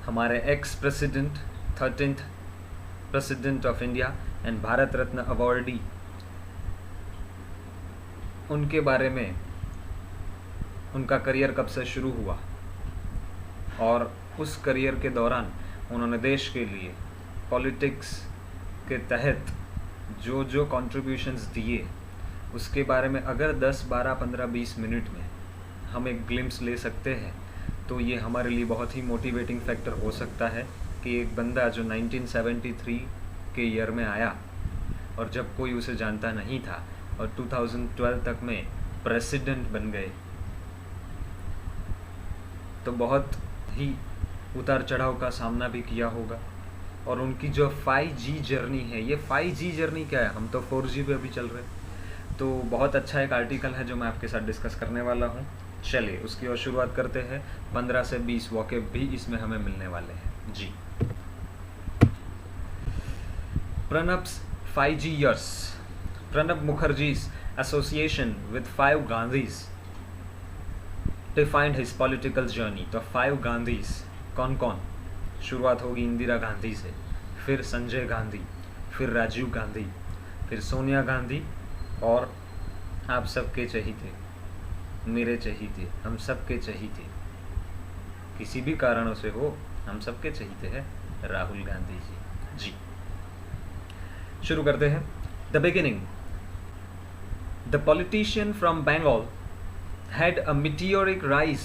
हमारे ex president 13th president of India and Bharat Ratna awardee, उनके बारे में, उनका करियर कब से शुरू हुआ और उस करियर के दौरान उन्होंने देश के लिए पॉलिटिक्स के तहत जो जो कॉन्ट्रीब्यूशंस दिए, उसके बारे में अगर 10, 12, 15, 20 मिनट में हम एक ग्लिम्स ले सकते हैं तो ये हमारे लिए बहुत ही मोटिवेटिंग फैक्टर हो सकता है कि एक बंदा जो 1973 के ईयर में आया और जब कोई उसे जानता नहीं था और 2012 तक में प्रेसिडेंट बन गए, तो बहुत ही उतार चढ़ाव का सामना भी किया होगा। और उनकी जो 5G जर्नी है, ये 5G जर्नी क्या है, हम तो 4G पे अभी चल रहे हैं। तो बहुत अच्छा एक आर्टिकल है जो मैं आपके साथ डिस्कस करने वाला हूँ। चलिए उसकी और शुरुआत करते हैं। 15 से 20 वॉकेब भी इसमें हमें मिलने वाले हैं जी। प्रणब्स 5G years, Pranab मुखर्जी's association with 5 Gandhis defined his political journey। तो 5 गांधीज कौन कौन? शुरुआत होगी इंदिरा गांधी से, फिर संजय गांधी, फिर राजीव गांधी, फिर सोनिया गांधी और आप सबके चहीते, मेरे चहीते, हम सबके चहीते, किसी भी कारणों से हो, हम सबके चहीते हैं राहुल गांधी जी। शुरू करते हैं। The beginning. The politician from Bengal had a meteoric rise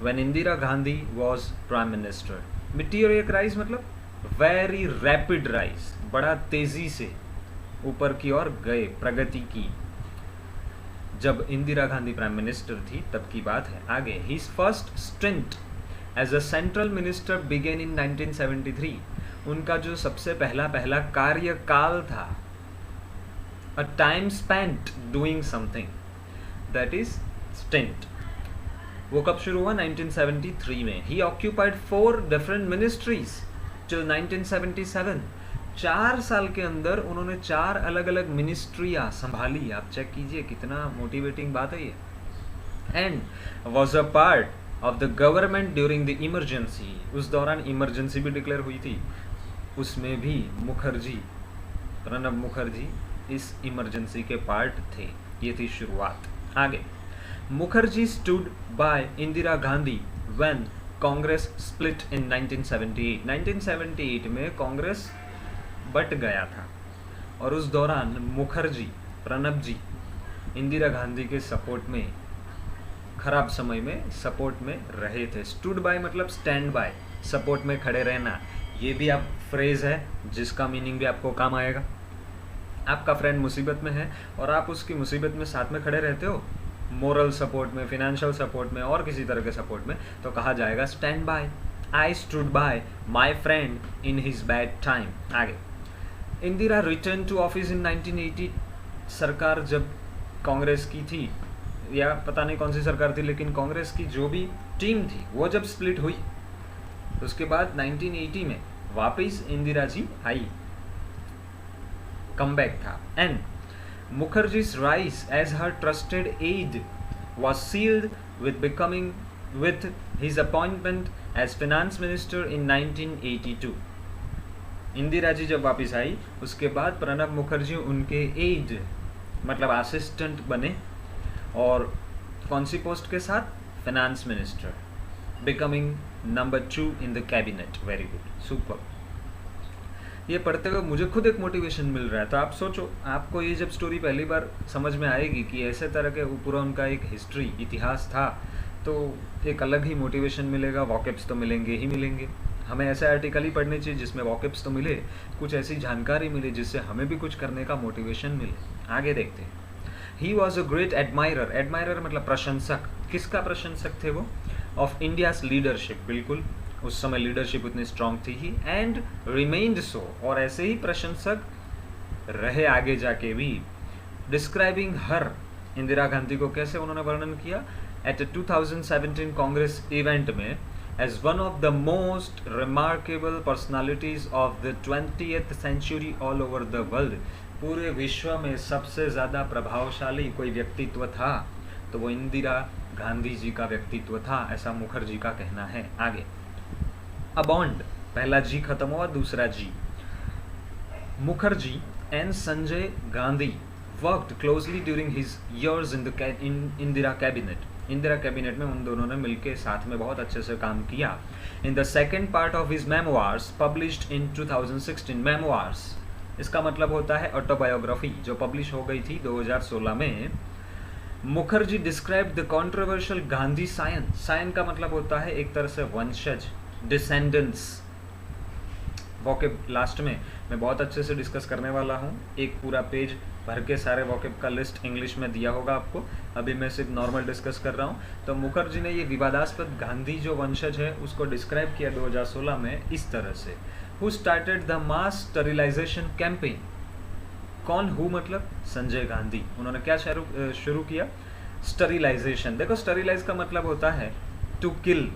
when Indira Gandhi was prime minister। meteoric rise मतलब very rapid rise, बड़ा तेजी से ऊपर की ओर गए, प्रगति की। जब इंदिरा गांधी प्राइम मिनिस्टर थी तब की बात है। आगे, his first stint as a central minister began in 1973। उनका जो सबसे पहला कार्यकाल था, a time spent doing something, that is stint, वो कब शुरू हुआ? 1973 में। He occupied 4 different ministries till 1977। 4 साल के अंदर उन्होंने 4 अलग अलग मिनिस्ट्रियाँ संभाली। आप चेक कीजिए कितना मोटिवेटिंग बात है ये। And was a part of the government during the emergency। उस दौरान इमरजेंसी भी डिक्लेयर हुई थी, उसमें भी मुखर्जी, प्रणब मुखर्जी इस इमरजेंसी के पार्ट थे। ये थी शुरुआत। आगे, Mukherjee stood by Indira Gandhi when Congress split in 1978। 1978 में कांग्रेस बट गया था और उस दौरान मुखर्जी, प्रणब जी इंदिरा गांधी के सपोर्ट में, खराब समय में सपोर्ट में रहे थे। स्टूड बाय मतलब स्टैंड बाय, सपोर्ट में खड़े रहना। ये भी आप फ्रेज है जिसका मीनिंग भी आपको काम आएगा। आपका फ्रेंड मुसीबत में है और आप उसकी मुसीबत में साथ में खड़े रहते हो, मोरल सपोर्ट में, फिनेंशियल सपोर्ट में और किसी तरह के सपोर्ट में, तो कहा जाएगा stand by. I stood by my friend in his bad time. आगे, Indira return to office in 1980। सरकार जब कांग्रेस की थी, या पता नहीं कौन सी सरकार थी, लेकिन कांग्रेस की जो भी टीम थी वो जब स्प्लिट हुई, उसके बाद 1980 में वापस इंदिरा जी आई, कमबैक था। And Mukherjee's rise as her trusted aide was sealed with his appointment as finance minister in 1982। Indira ji जब वापस आई उसके बाद प्रणब मुखर्जी उनके एड मतलब असिस्टेंट बने, और कौन सी पोस्ट के साथ? Finance minister, becoming number 2 in the cabinet. Very good, super. ये पढ़ते हुए मुझे खुद एक मोटिवेशन मिल रहा है। तो आप सोचो, आपको ये जब स्टोरी पहली बार समझ में आएगी कि ऐसे तरह के पूरा उनका एक हिस्ट्री, इतिहास था, तो एक अलग ही मोटिवेशन मिलेगा। वॉकेब्स तो मिलेंगे ही मिलेंगे। हमें ऐसे आर्टिकल ही पढ़ने चाहिए जिसमें वॉकेब्स तो मिले, कुछ ऐसी जानकारी मिले जिससे हमें भी कुछ करने का मोटिवेशन मिले। आगे देखते हैं। He was a great admirer. Admirer मतलब प्रशंसक। किसका प्रशंसक थे वो? Of India's leadership. बिल्कुल, उस समय लीडरशिप उतनी स्ट्रांग थी ही। एंड रिमेन्ड सो, और ऐसे ही प्रशंसक रहे आगे जाके भी। डिस्क्राइबिंग हर, इंदिरा गांधी को कैसे उन्होंने वर्णन किया? एट 2017 कांग्रेस इवेंट में as one of the most remarkable personalities of the 20th century all over the world. पूरे विश्व में सबसे ज़्यादा प्रभावशाली कोई व्यक्तित्व था तो वो इंदिरा गांधी जी का व्यक्तित्व था, ऐसा मुखर्जी का कहना है। आगे, अ बॉन्ड, पहला जी खत्म हुआ, दूसरा जी। Mukherjee and Sanjay Gandhi worked closely during his years in Indira cabinet. Indira cabinet में उन दोनों ने मिलकर साथ में बहुत अच्छे से काम किया। In the second part of his memoirs published in 2016, memoirs इसका मतलब होता है ऑटोबायोग्राफी, जो पब्लिश हो गई थी 2016 में। Mukherjee describe the controversial Gandhi scion, scion का मतलब होता है एक तरह से वंशज, डिसेंडेंट्स। वॉकेब लास्ट में मैं बहुत अच्छे से डिस्कस करने वाला हूँ, एक पूरा पेज भर के सारे वॉकेब का लिस्ट इंग्लिश में दिया होगा आपको, अभी मैं सिर्फ नॉर्मल डिस्कस कर रहा हूँ। तो मुखर्जी ने ये विवादास्पद गांधी जो वंशज है उसको डिस्क्राइब किया 2016 में इस तरह से, who started the mass sterilisation campaign. कौन, हु मतलब संजय गांधी, उन्होंने क्या शुरू किया, स्टरिलाइजेशन। देखो स्टरिलाइज का मतलब होता है टू किल,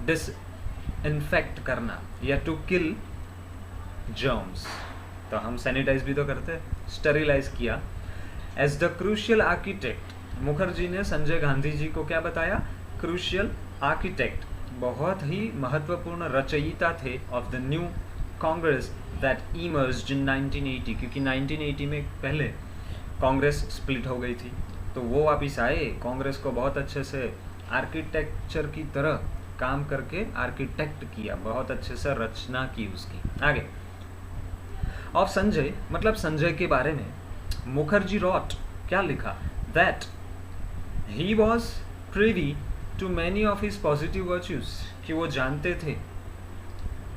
डिसइंफेक्ट करना, या टू किल जर्म्स, तो हम सैनिटाइज भी तो करते हैं, स्टरिलाइज किया। As the crucial architect, Mukherjee ने संजय गांधी जी को क्या बताया, क्रूशियल आर्किटेक्ट, बहुत ही महत्वपूर्ण रचयिता थे of the new Congress that emerged in 1980, क्योंकि 1980 में पहले कांग्रेस स्प्लिट हो गई थी, तो वो वापिस आए, कांग्रेस को बहुत अच्छे से आर्किटेक्चर की तरह काम करके आर्किटेक्ट किया, बहुत अच्छे से रचना की उसकी। आगे, ऑफ संजय मतलब संजय के बारे में, मुखर्जी रॉट, क्या लिखा, that he was privy to many of his positive virtues, कि वो जानते थे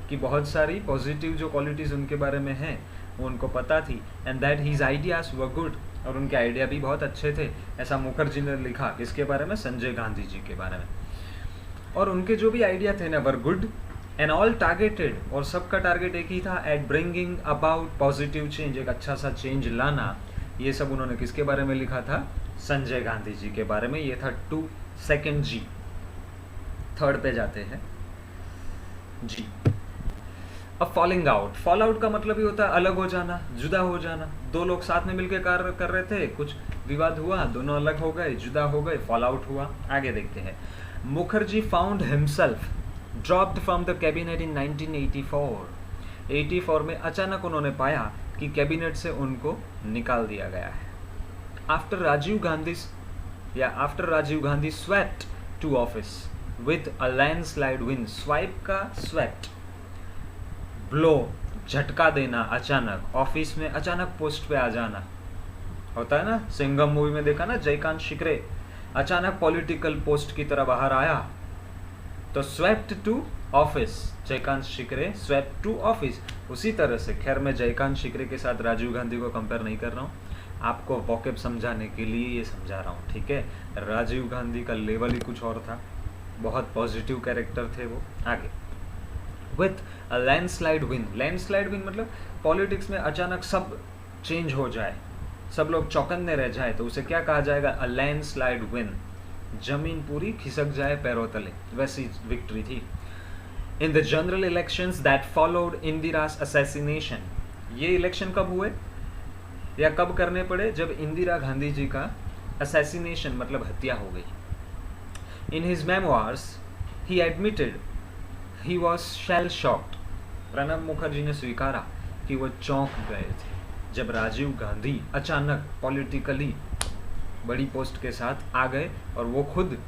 कि बहुत सारी पॉजिटिव जो क्वालिटीज उनके बारे में हैं वो उनको पता थी, and that his ideas were good, और उनके आइडिया भी बहुत अच्छे थे, ऐसा मुखर्जी ने लिखा। किसके बारे में, संजय गांधी जी के बारे में। और उनके जो भी आइडिया थे ना were good and all targeted, और सबका टारगेट एक ही था, at bringing about positive change, एक अच्छा सा चेंज लाना। ये सब उन्होंने किसके बारे में लिखा था, संजय गांधी जी के बारे में। ये था 2 सेकेंड जी। थर्ड पे जाते हैं जी। अब फॉलिंग आउट, फॉल आउट का मतलब ही होता है अलग हो जाना, जुदा हो जाना। दो लोग साथ में मिलकर कार्य कर रहे थे, कुछ विवाद हुआ, दोनों अलग हो गए, जुदा हो गए, फॉल आउट हुआ। आगे देखते हैं, Mukherjee found himself dropped from the cabinet इन 1984। 84 में अचानक उन्होंने पाया कि कैबिनेट से उनको निकाल दिया गया है। After Rajiv Gandhi swept to office with a landslide win, swipe का स्वेप्ट, ब्लो, झटका देना, अचानक ऑफिस में अचानक पोस्ट पे आ जाना होता है ना, सिंघम मूवी में देखा ना, जयकांत शिकरे अचानक पॉलिटिकल पोस्ट की तरह बाहर आया, तो swept to office, Jaykant Shikre swept to office. उसी तरह से, खैर मैं जयकांत शिकरे के साथ राजीव गांधी को कंपेयर नहीं कर रहा हूँ, आपको वॉकेब समझाने के लिए ये समझा रहा हूँ, ठीक है। राजीव गांधी का लेवल ही कुछ और था, बहुत पॉजिटिव कैरेक्टर थे वो। आगे, with a landslide win, landslide win मतलब पॉलिटिक्स में अचानक सब चेंज हो जाए, सब लोग चौकन्ने रह जाए, तो उसे क्या कहा जाएगा, अ लैंडस्लाइड विन, जमीन पूरी खिसक जाए पैरों तले, वैसी विक्ट्री थी। In the general elections that followed Indira's assassination, ये इलेक्शन कब हुए या कब करने पड़े, जब इंदिरा गांधी जी का असैसिनेशन मतलब हत्या हो गई। In his memoirs he admitted he was shell shocked, Pranab Mukherjee ने स्वीकारा कि वो चौंक गए थे जब राजीव गांधी अचानक पॉलिटिकली बड़ी पोस्ट के साथ आ गए और वो खुद,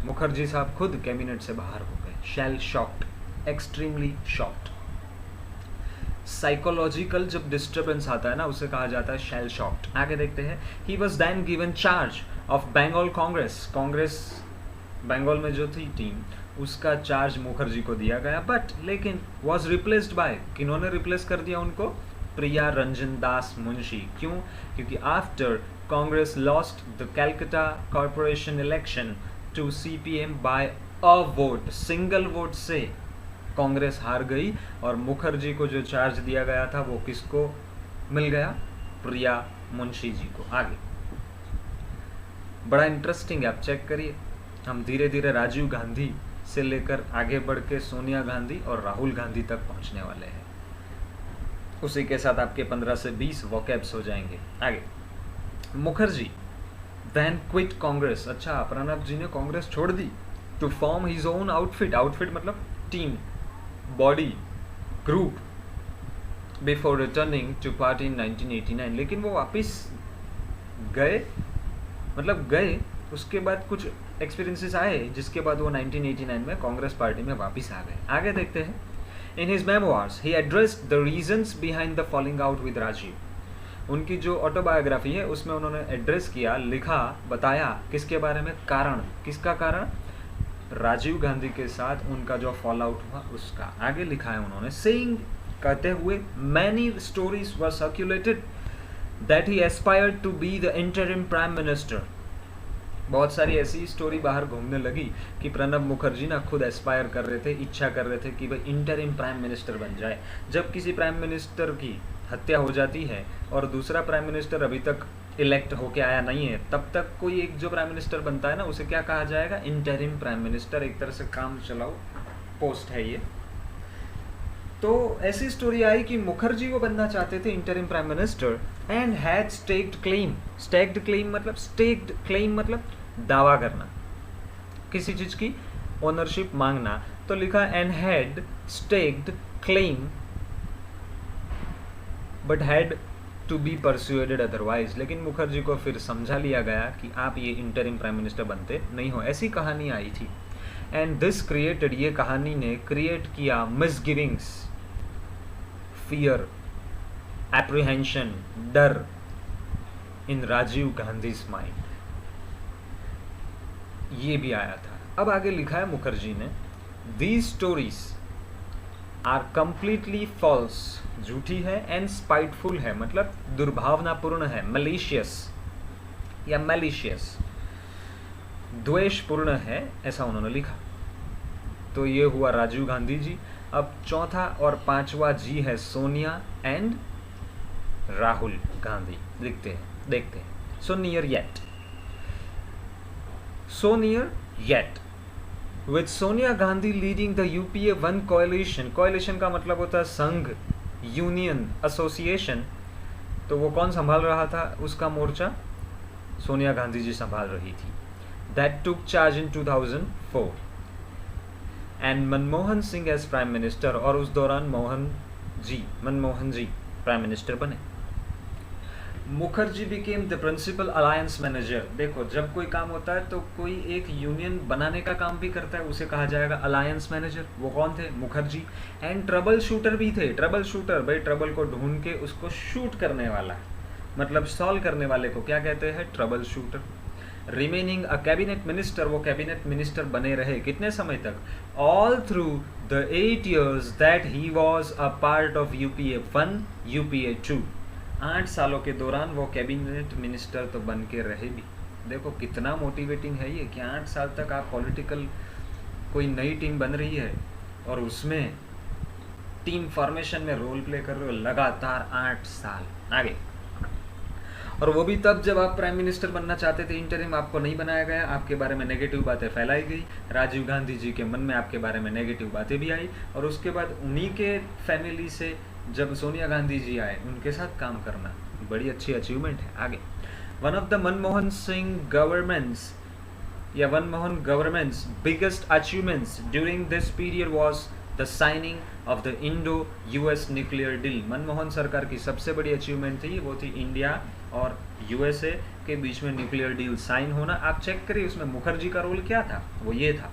मुखर्जी साहब खुद कैबिनेट से बाहर हो गए। Shell shocked, extremely shocked. Psychological जब डिस्टर्बेंस आता है ना, उसे कहा जाता है शेल शॉक्ड। आगे देखते हैं, he was then given charge of Bengal Congress, Congress Bengal में जो थी टीम, उसका चार्ज मुखर्जी को दिया गया, बट लेकिन वॉज रिप्लेस्ड बाय, किन्होंने रिप्लेस कर दिया उनको, प्रिया रंजन दास मुंशी। क्यों, क्योंकि after Congress lost the Calcutta corporation election to CPM by a vote, single vote से कांग्रेस हार गई और मुखर्जी को जो चार्ज दिया गया था वो किसको मिल गया, प्रिया मुंशी जी को। आगे बड़ा इंटरेस्टिंग है, आप चेक करिए, हम धीरे धीरे राजीव गांधी से लेकर आगे बढ़ के सोनिया गांधी और राहुल गांधी तक पहुंचने वाले हैं। उसी के साथ आपके 15 से 20 वोकैब्स हो जाएंगे। आगे, मुखर्जी then quit कांग्रेस। अच्छा, प्रणब जी ने कांग्रेस छोड़ दी to form his own outfit, outfit मतलब team, body, group, before returning to party in 1989। लेकिन वो वापस गए, मतलब गए, उसके बाद कुछ एक्सपीरियंसेस आए जिसके बाद वो 1989 में कांग्रेस पार्टी में वापस आ गए। आगे देखते हैं। In his memoirs he addressed the reasons behind the falling out with Rajiv. उनकी जो ऑटोबायोग्राफी है उसमें उन्होंने एड्रेस किया, लिखा, बताया किसके बारे में, कारण, किसका कारण, राजीव गांधी के साथ उनका जो फॉल आउट हुआ उसका। आगे लिखा है उन्होंने, सेइंग, कहते हुए, many stories were circulated that he aspired to be the interim prime minister. बहुत सारी ऐसी स्टोरी बाहर घूमने लगी कि प्रणब मुखर्जी ना खुद एस्पायर कर रहे थे, इच्छा कर रहे थे कि भाई इंटरिम प्राइम मिनिस्टर बन जाए। जब किसी प्राइम मिनिस्टर की हत्या हो जाती है और दूसरा प्राइम मिनिस्टर अभी तक इलेक्ट होके आया नहीं है, तब तक कोई एक जो प्राइम मिनिस्टर बनता है ना, उसे क्या कहा जाएगा, इंटरिम प्राइम मिनिस्टर। एक तरह से काम चलाओ पोस्ट है ये। तो ऐसी स्टोरी आई कि मुखर्जी वो बनना चाहते थे interim prime minister and had staked claim. Stacked claim मतलब, स्टेक्ड क्लेम मतलब दावा करना, किसी चीज की ओनरशिप मांगना। तो लिखा and had staked claim but had to be persuaded otherwise. लेकिन मुखर्जी को फिर समझा लिया गया कि आप ये इंटरिम प्राइम मिनिस्टर बनते नहीं हो। ऐसी कहानी आई थी। एंड दिस क्रिएटेड, ये कहानी ने क्रिएट किया मिसगिविंग्स, फियर, एप्रीहेंशन, डर इन राजीव गांधी माइंड। ये भी आया था। अब आगे लिखा है मुखर्जी ने, these stories are completely false, झूठी है, एंड स्पाइटफुल है, मतलब दुर्भावनापूर्ण है, मलिशियस या मैलिशियस, द्वेषपूर्ण है, ऐसा उन्होंने लिखा। तो ये हुआ राजीव गांधी जी। अब चौथा और पांचवा जी है सोनिया एंड राहुल गांधी। देखते हैं। So near yet, so near yet, with Sonia Gandhi leading the UPA 1 coalition। coalition का मतलब होता है संघ, यूनियन, एसोसिएशन। तो वो कौन संभाल रहा था उसका मोर्चा, सोनिया गांधी जी संभाल रही थी। that took charge in 2004 and Manmohan Singh as prime minister. और उस दौरान मनमोहन जी प्राइम मिनिस्टर बने। Mukherjee became the principal alliance manager. देखो, जब कोई काम होता है तो कोई एक यूनियन बनाने का काम भी करता है, उसे कहा जाएगा अलायंस मैनेजर। वो कौन थे, मुखर्जी। एंड ट्रबल शूटर भी थे। ट्रबल शूटर, भाई ट्रबल को ढूंढ के उसको शूट करने वाला, मतलब सॉल्व करने वाले को क्या कहते हैं, ट्रबल शूटर। रिमेनिंग अ कैबिनेट मिनिस्टर, वो कैबिनेट मिनिस्टर बने रहे कितने समय तक, all through the 8 years that he was a part of UPA 1 UPA 2। 8 सालों के दौरान वो कैबिनेट मिनिस्टर तो बन के रहे भी। देखो कितना मोटिवेटिंग है ये कि 8 साल तक आप पॉलिटिकल कोई नई टीम बन रही है और उसमें टीम फॉर्मेशन में रोल प्ले कर रहे हो लगातार 8 साल। आगे, और वो भी तब जब आप प्राइम मिनिस्टर बनना चाहते थे। इंटरिम आपको नहीं बनाया गया, आपके बारे में नेगेटिव बातें फैलाई गई, राजीव गांधी जी के मन में आपके बारे में नेगेटिव बातें भी आई। और उसके बाद उन्हीं के फैमिली से जब सोनिया गांधी जी आए, उनके साथ काम करना बड़ी अच्छी अचीवमेंट है। आगे, one of the Manmohan Singh governments या Manmohan governments biggest achievements during this period was the signing of the Indo US nuclear deal. Manmohan सरकार की सबसे बड़ी अचीवमेंट थी, वो थी इंडिया और USA के बीच में न्यूक्लियर डील साइन होना। आप चेक करिए उसमें मुखर्जी का रोल क्या था, वो ये था,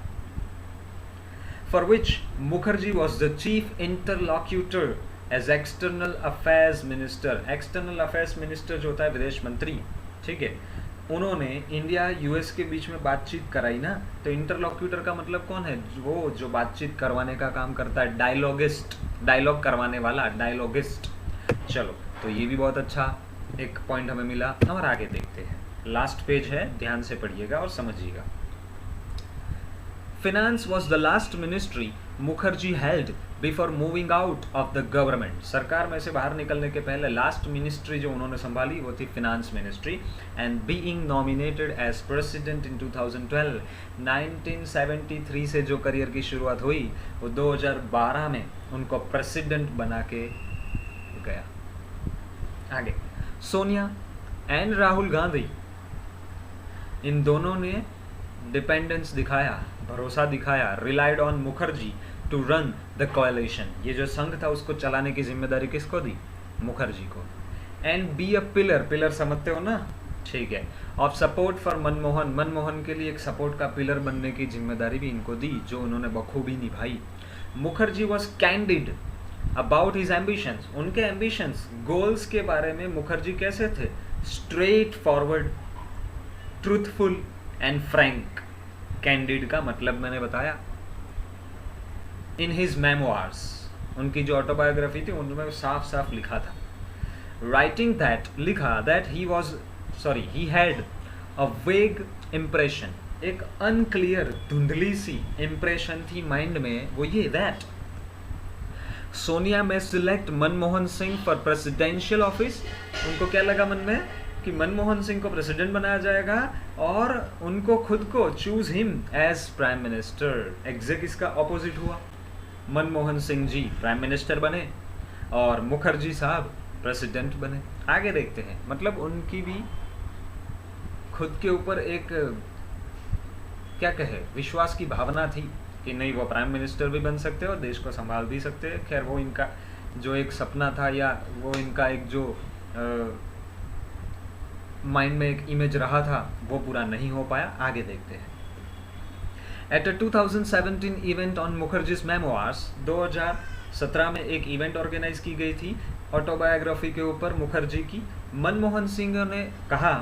for which Mukherjee was the chief interlocutor as external affairs minister. External affairs minister जो होता है विदेश मंत्री, ठीक है, उन्होंने इंडिया US के बीच में बातचीत कराई ना। तो इंटरलॉक्यूटर का मतलब कौन है, वो जो बातचीत करवाने का काम करता है, डायलॉगिस्ट, डायलॉग करवाने वाला, डायलॉगिस्ट। चलो, तो ये भी बहुत अच्छा एक पॉइंट हमें मिला। और आगे देखते हैं, लास्ट पेज है, ध्यान से पढ़िएगा और समझिएगा। Finance was the last ministry Mukherjee held before moving out of the government. सरकार में से बाहर निकलने के पहले लास्ट मिनिस्ट्री जो उन्होंने संभाली वो थी finance ministry. And being nominated as president in 2012, 1973 से जो करियर की शुरुआत हुई वो 2012 में उनको प्रेसिडेंट बना के गया। आगे, सोनिया एंड राहुल गांधी इन दोनों ने डिपेंडेंस दिखाया, भरोसा दिखाया, relied on Mukherjee to run the coalition. ये जो संघ था उसको चलाने की जिम्मेदारी किसको दी? मुखर्जी को। And be a pillar, pillar समझते हो ना, ठीक है, of support for Manmohan, Manmohan के लिए एक सपोर्ट का पिलर बनने की जिम्मेदारी भी इनको दी, जो उन्होंने बखूबी निभाई। Mukherjee was candid about his ambitions, उनके एम्बिशंस, गोल्स के बारे में मुखर्जी कैसे थे? Straight forward, truthful and Frank. Candid का मतलब मैंने बताया। इन हिज मेमोआर्स, उनकी जो ऑटोबायोग्राफी थी उनमें साफ साफ लिखा था, राइटिंग दैट, लिखा दैट ही हैड अ वेग इम्प्रेशन, एक अनक्लियर, धुंधली सी इम्प्रेशन थी माइंड में, वो ये दैट सोनिया में select Manmohan Singh for presidential office. उनको क्या लगा मन में कि मनमोहन सिंह को प्रेसिडेंट बनाया जाएगा और उनको खुद को choose him as prime minister. Exact इसका ऑपोजिट हुआ, मनमोहन सिंह जी प्राइम मिनिस्टर बने और मुखर्जी साहब प्रेसिडेंट बने। आगे देखते हैं, मतलब उनकी भी खुद के ऊपर एक क्या कहे विश्वास की भावना थी कि नहीं, वो प्राइम मिनिस्टर भी बन सकते हैं और देश को संभाल भी सकते हैं। खैर वो इनका जो एक सपना था या वो इनका एक जो माइंड में एक इमेज रहा था वो पूरा नहीं हो पाया। आगे देखते हैं। एट अ 2017 इवेंट ऑन मुखर्जीज मेमोआर्स, 2017 में एक इवेंट ऑर्गेनाइज की गई थी ऑटोबायोग्राफी के ऊपर मुखर्जी की। मनमोहन सिंह ने कहा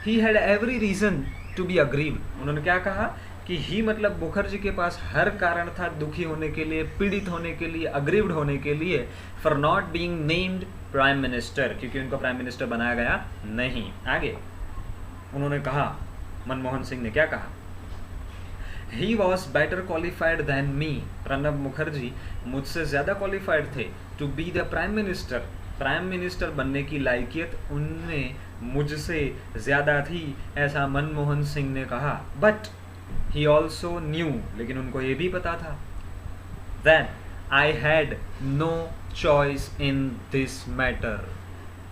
he had every reason to be aggrieved. उन्होंने क्या कहा कि ही मतलब मुखर्जी के पास हर कारण था दुखी होने के लिए, पीड़ित होने के लिए, अग्रीव्ड होने के लिए, for not being named prime minister, क्योंकि उनको प्राइम मिनिस्टर बनाया गया नहीं। आगे उन्होंने कहा, मनमोहन सिंह ने क्या कहा, he was better qualified than me, Pranab Mukherjee मुझसे ज़्यादा क्वालिफाइड थे, to be the prime minister, prime minister बनने की लायकियत उनमें मुझसे ज़्यादा थी, ऐसा मनमोहन सिंह ने कहा। बट ही ऑल्सो न्यू, लेकिन उनको ये भी पता था, that I had no choice in this matter,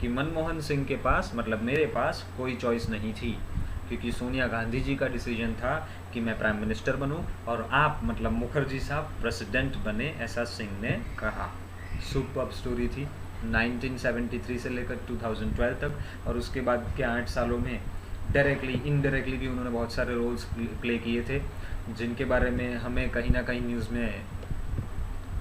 कि मनमोहन सिंह के पास मतलब मेरे पास कोई चॉइस नहीं थी, क्योंकि सोनिया गांधी जी का डिसीजन था कि मैं प्राइम मिनिस्टर बनूं और आप मतलब मुखर्जी साहब प्रेसिडेंट बने, ऐसा सिंह ने कहा। सुपर्ब स्टोरी थी 1973 से लेकर 2012 तक, और उसके बाद के 8 सालों में डायरेक्टली इनडायरेक्टली भी उन्होंने बहुत सारे रोल्स प्ले किए थे, जिनके बारे में हमें कहीं ना कहीं न्यूज़ में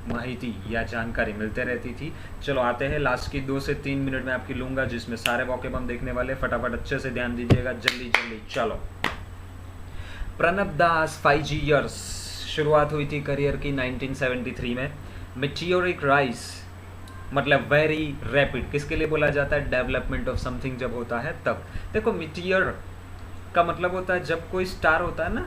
माहिती या जानकारी मिलते रहती थी। चलो आते हैं, लास्ट की 2 से 3 मिनट में आपकी लूँगा, जिसमें सारे वॉकेब हम देखने वाले, फटाफट अच्छे से ध्यान दीजिएगा, जल्दी जल्दी। चलो, प्रणब दास 5 ईयर्स, शुरुआत हुई थी करियर की 1973 में। मेटियोरिक राइज मतलब वेरी रैपिड, किसके लिए बोला जाता है? डेवलपमेंट ऑफ समथिंग जब होता है तब। देखो मिटियर का मतलब होता है जब कोई स्टार होता है ना,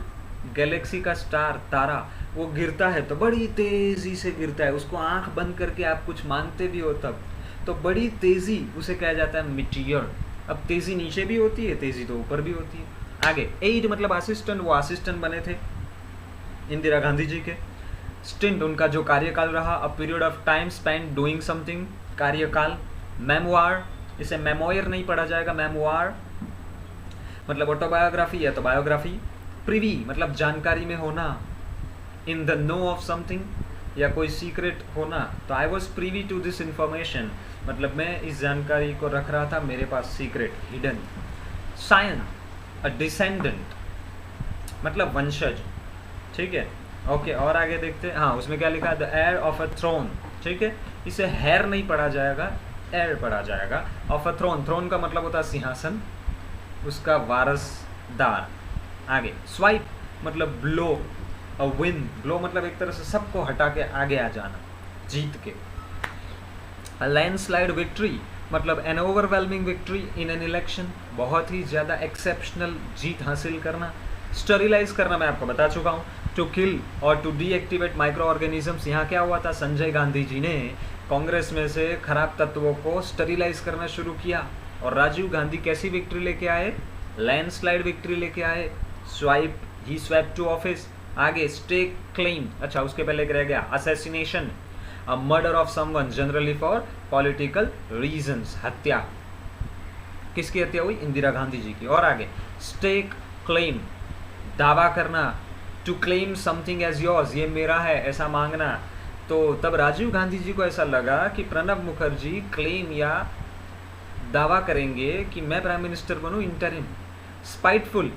गैलेक्सी का स्टार, तारा, वो गिरता है तो बड़ी तेज़ी से गिरता है, उसको आंख बंद करके आप कुछ मानते भी हो तब, तो बड़ी तेज़ी उसे कहा जाता है मिटियर। अब तेज़ी नीचे भी होती है, तेज़ी तो ऊपर भी होती है। आगे एड मतलब असिस्टेंट, वो असिस्टेंट बने थे इंदिरा गांधी जी के। स्टिंट उनका जो कार्यकाल रहा, a period of time spend doing something, कार्यकाल। मेमोआर, इसे मेमोयर नहीं पढ़ा जाएगा, मेमोआर मतलब ऑटोबायोग्राफी या तो बायोग्राफी। प्रिवी मतलब जानकारी में होना, in the know of something या कोई सीक्रेट होना, तो I was privy to this information मतलब मैं इस जानकारी को रख रहा था मेरे पास, secret, hidden. Scion a descendant मतलब वंशज, ठीक है, ओके। और आगे देखते हैं, हाँ उसमें क्या लिखा है, the heir of a throne, ठीक है, इसे हेयर नहीं पढ़ा जाएगा, एयर पढ़ा जाएगा। ऑफ अ थ्रोन, थ्रोन का मतलब होता है सिंहासन, उसका वारसदार। आगे स्वाइप मतलब ब्लो, अ विन, ब्लो मतलब एक तरह से सबको हटा के आगे आ जाना, जीत के। अ लैंडस्लाइड विक्ट्री मतलब N overwhelming victory in an election, बहुत ही ज़्यादा एक्सेप्शनल जीत हासिल करना। स्टरीलाइज करना मैं आपको बता चुका हूँ, टू किल और टू डीएक्टिवेट माइक्रो ऑर्गेनिजम्स। यहाँ क्या हुआ था, संजय गांधी जी ने कांग्रेस में से खराब तत्वों को स्टरीलाइज करना शुरू किया, और राजीव गांधी कैसी विक्ट्री लेके आए, लैंडस्लाइड विक्ट्री लेके आए। Swipe, he swept to office. आगे स्टेक क्लेम, अच्छा उसके पहले रह गया assassination, a murder of someone generally for political reasons, हत्या किसकी हत्या हुई? इंदिरा गांधी जी की। और आगे स्टेक क्लेम, दावा करना, to claim something as yours, ये मेरा है, ऐसा मांगना। तो तब राजीव गांधी जी को ऐसा लगा कि प्रणब मुखर्जी क्लेम या दावा करेंगे कि मैं prime minister बनूं interim. Spiteful,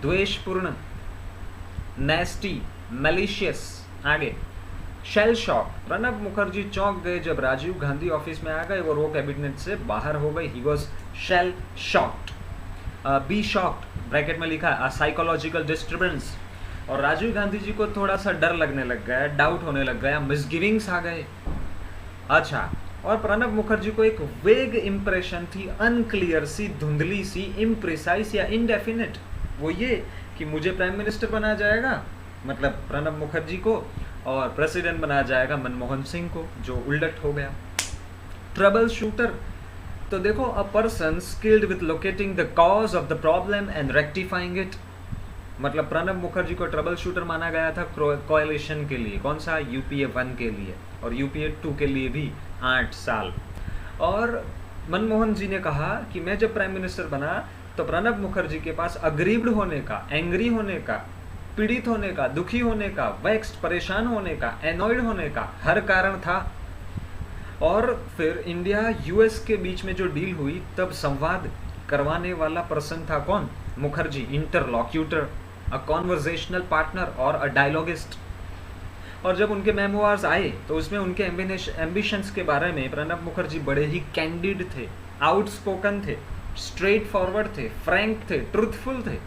द्वेषपूर्ण, नेस्टी, malicious. आगे शेल शॉक, प्रणब मुखर्जी चौंक गए जब राजीव गांधी ऑफिस में आ गए और वो कैबिनेट से बाहर हो गए। He was shell shocked. Be shocked bracket में लिखा है, साइकोलॉजिकल डिस्टर्बेंस। और राजीव गांधी जी को थोड़ा सा डर लगने लग गया, डाउट होने लग गया, मिसगिविंग्स आ गए। अच्छा, और प्रणब मुखर्जी को एक वेग इंप्रेशन थी, अनक्लियर सी, धुंधली सी, इम्प्रिसाइज या इनडेफिनेट। वो ये कि मुझे प्राइम मिनिस्टर बनाया जाएगा, मतलब प्रणब मुखर्जी को, और प्रेसिडेंट बनाया जाएगा मनमोहन सिंह को, जो उलट हो गया। ट्रबल शूटर, तो देखो, a person skilled with locating the cause of the problem and rectifying it. मतलब प्रणब मुखर्जी को ट्रबल शूटर माना गया था कोएलिशन के लिए। कौन सा? यूपीए 1 के लिए, और यूपीए 2 के लिए भी 8 साल। और मनमोहन जी ने कहा कि मैं जब प्राइम मिनिस्टर बना तो प्रणब मुखर्जी के पास अग्रीव्ड होने का, एंग्री होने का, पीड़ित होने का, दुखी होने का, वेक्स्ड, परेशान होने का, एनॉयड होने का हर कारण था। और फिर इंडिया यूएस के बीच में जो डील हुई, तब संवाद करवाने वाला पर्सन था कौन? मुखर्जी। इंटरलॉक्यूटर, अ कॉन्वर्जेशनल पार्टनर और अ डायलॉगिस्ट। और जब उनके मेमोइर्स आए तो उसमें उनके एम्बिशंस के बारे में प्रणब मुखर्जी बड़े ही कैंडिड थे, आउटस्पोकन थे, स्ट्रेट फॉरवर्ड थे, फ्रैंक थे, ट्रूथफुल थे।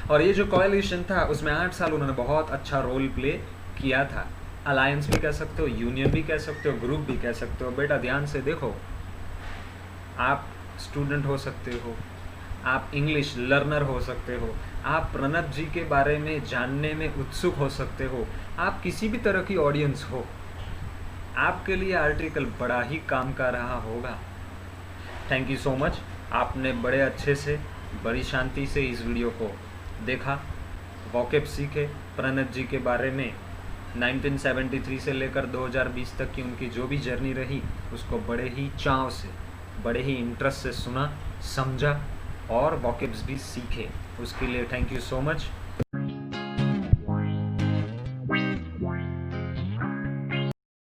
और ये जो कोएलिशन था उसमें 8 साल उन्होंने बहुत अच्छा रोल प्ले किया था। अलायंस भी कह सकते हो, यूनियन भी कह सकते हो, ग्रुप भी कह सकते हो। बेटा ध्यान से देखो, आप स्टूडेंट हो सकते हो, आप इंग्लिश लर्नर हो सकते हो, आप प्रणब जी के बारे में जानने में उत्सुक हो सकते हो, आप किसी भी तरह की ऑडियंस हो, आपके लिए आर्टिकल बड़ा ही काम का रहा होगा। थैंक यू सो मच, आपने बड़े अच्छे से, बड़ी शांति से इस वीडियो को देखा, वॉकेब सीखे, प्रणब जी के बारे में 1973 से लेकर 2020 तक की उनकी जो भी जर्नी रही उसको बड़े ही चाव से, बड़े ही इंटरेस्ट से सुना, समझा और वॉकेब्स भी सीखे। उसके लिए थैंक यू सो मच।